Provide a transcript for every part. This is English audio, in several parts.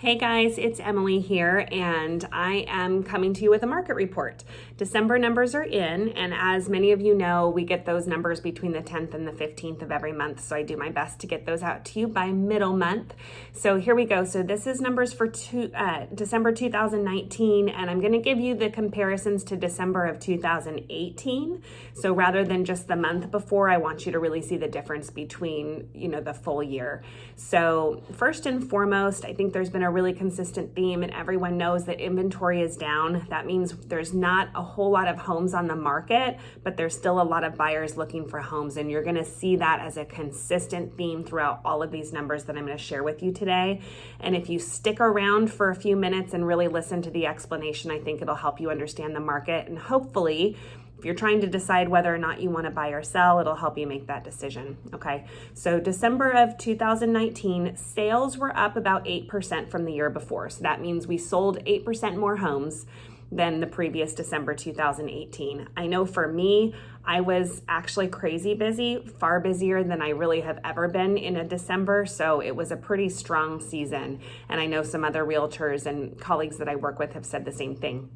Hey guys, it's Emily here, and I am coming to you with a market report. December numbers are in, and as many of you know, we get those numbers between the 10th and the 15th of every month, so I do my best to get those out to you by middle month. So here we go. So this is numbers for December 2019, and I'm going to give you the comparisons to December of 2018. So rather than just the month before, I want you to really see the difference between, the full year. So first and foremost, I think there's been a really consistent theme, and everyone knows that inventory is down. That means there's not a whole lot of homes on the market, but there's still a lot of buyers looking for homes, and you're going to see that as a consistent theme throughout all of these numbers that I'm going to share with you today. And if you stick around for a few minutes and really listen to the explanation, I think it'll help you understand the market, and hopefully if you're trying to decide whether or not you want to buy or sell, it'll help you make that decision. Okay, so December of 2019, sales were up about 8% from the year before. So that means we sold 8% more homes than the previous December 2018. I know for me, I was actually crazy busy, far busier than I really have ever been in a December. So it was a pretty strong season. And I know some other realtors and colleagues that I work with have said the same thing.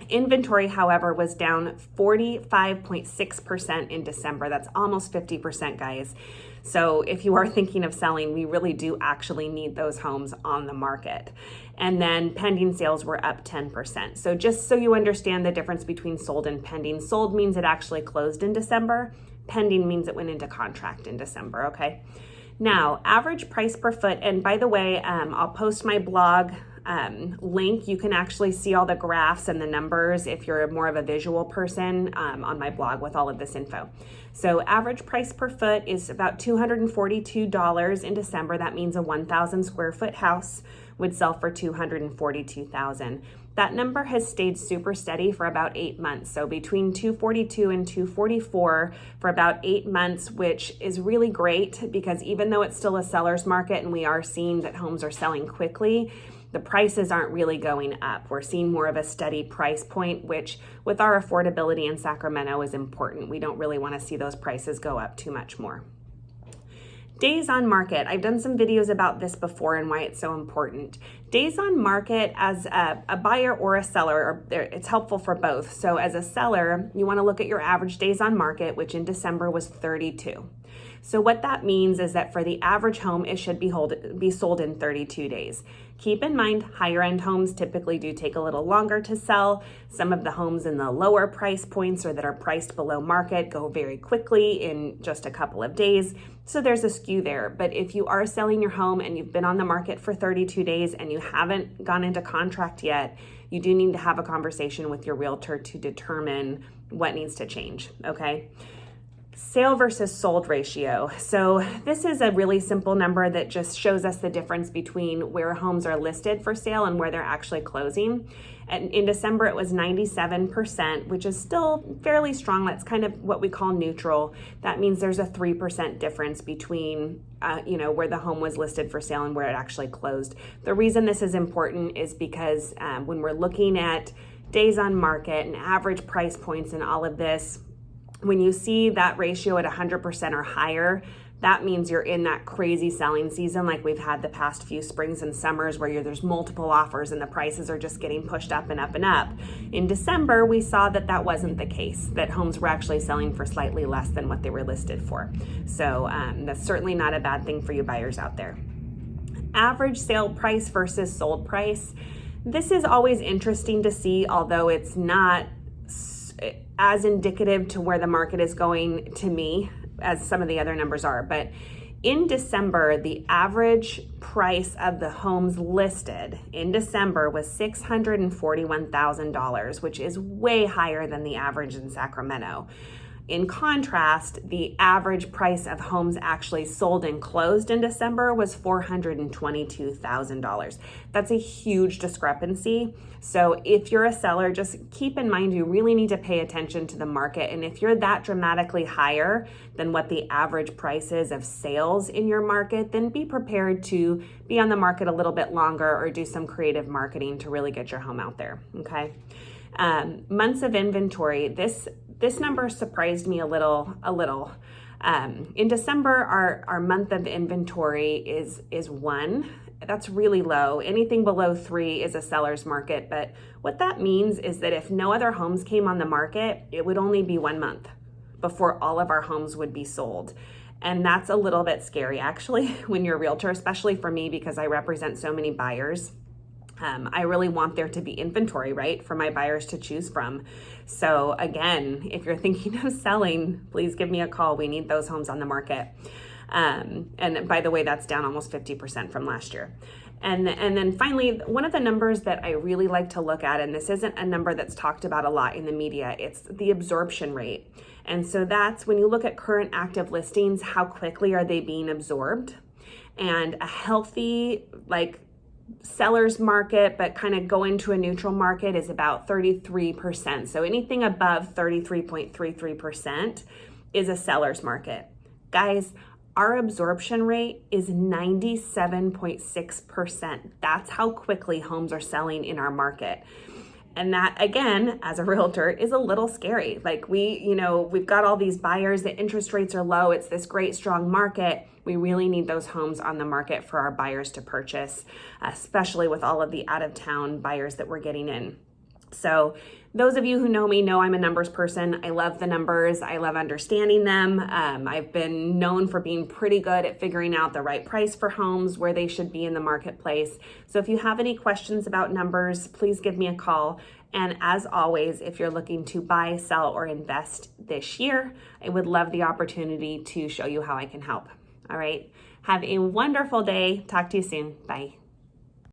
Inventory, however, was down 45.6% in December. That's almost 50%, guys. So if you are thinking of selling, we really do actually need those homes on the market. And then pending sales were up 10%. So just so you understand the difference between sold and pending, sold means it actually closed in December. Pending means it went into contract in December, okay? Now, average price per foot, and by the way, I'll post my blog link. You can actually see all the graphs and the numbers if you're more of a visual person on my blog with all of this info. So average price per foot is about $242 in December. That means a 1,000 square foot house would sell for $242,000. That number has stayed super steady for about 8 months. So between 242 and 244 for about 8 months, which is really great because even though it's still a seller's market and we are seeing that homes are selling quickly, the prices aren't really going up. We're seeing more of a steady price point, which with our affordability in Sacramento is important. We don't really want to see those prices go up too much more. Days on market. I've done some videos about this before and why it's so important. Days on market as a buyer or a seller, it's helpful for both. So as a seller, you want to look at your average days on market, which in December was 32. So what that means is that for the average home, it should be sold in 32 days. Keep in mind, higher end homes typically do take a little longer to sell. Some of the homes in the lower price points or that are priced below market go very quickly in just a couple of days. So there's a skew there. But if you are selling your home and you've been on the market for 32 days and you haven't gone into contract yet, you do need to have a conversation with your realtor to determine what needs to change, okay? Sale versus sold ratio. So this is a really simple number that just shows us the difference between where homes are listed for sale and where they're actually closing. And in December, it was 97%, which is still fairly strong. That's kind of what we call neutral. That means there's a 3% difference between, where the home was listed for sale and where it actually closed. The reason this is important is because when we're looking at days on market and average price points and all of this, when you see that ratio at 100% or higher, that means you're in that crazy selling season like we've had the past few springs and summers where there's multiple offers and the prices are just getting pushed up and up and up. In December, we saw that wasn't the case, that homes were actually selling for slightly less than what they were listed for. So that's certainly not a bad thing for you buyers out there. Average sale price versus sold price. This is always interesting to see, although it's not as indicative to where the market is going to me as some of the other numbers are. But in December, the average price of the homes listed in December was $641,000, which is way higher than the average in Sacramento. In contrast, the average price of homes actually sold and closed in December was $422,000. That's a huge discrepancy. So if you're a seller, just keep in mind you really need to pay attention to the market. And if you're that dramatically higher than what the average price is of sales in your market, then be prepared to be on the market a little bit longer or do some creative marketing to really get your home out there, okay? Months of inventory. This number surprised me a little. In December, our month of inventory is 1. That's really low. Anything below 3 is a seller's market. But what that means is that if no other homes came on the market, it would only be 1 month before all of our homes would be sold. And that's a little bit scary, actually, when you're a realtor, especially for me, because I represent so many buyers. I really want there to be inventory, right, for my buyers to choose from. So again, if you're thinking of selling, please give me a call. We need those homes on the market. And by the way, that's down almost 50% from last year. And then finally, one of the numbers that I really like to look at, and this isn't a number that's talked about a lot in the media, it's the absorption rate. And so that's when you look at current active listings, how quickly are they being absorbed? And a healthy, seller's market, but kind of go into a neutral market is about 33%. So anything above 33.33% is a seller's market. Guys, our absorption rate is 97.6%. That's how quickly homes are selling in our market. And that, again, as a realtor, is a little scary. We've got all these buyers, the interest rates are low, it's this great, strong market. We really need those homes on the market for our buyers to purchase, especially with all of the out-of-town buyers that we're getting in. So those of you who know me know I'm a numbers person. I love the numbers. I love understanding them. I've been known for being pretty good at figuring out the right price for homes, where they should be in the marketplace. So if you have any questions about numbers, please give me a call. And as always, if you're looking to buy, sell, or invest this year, I would love the opportunity to show you how I can help. All right. Have a wonderful day. Talk to you soon. Bye.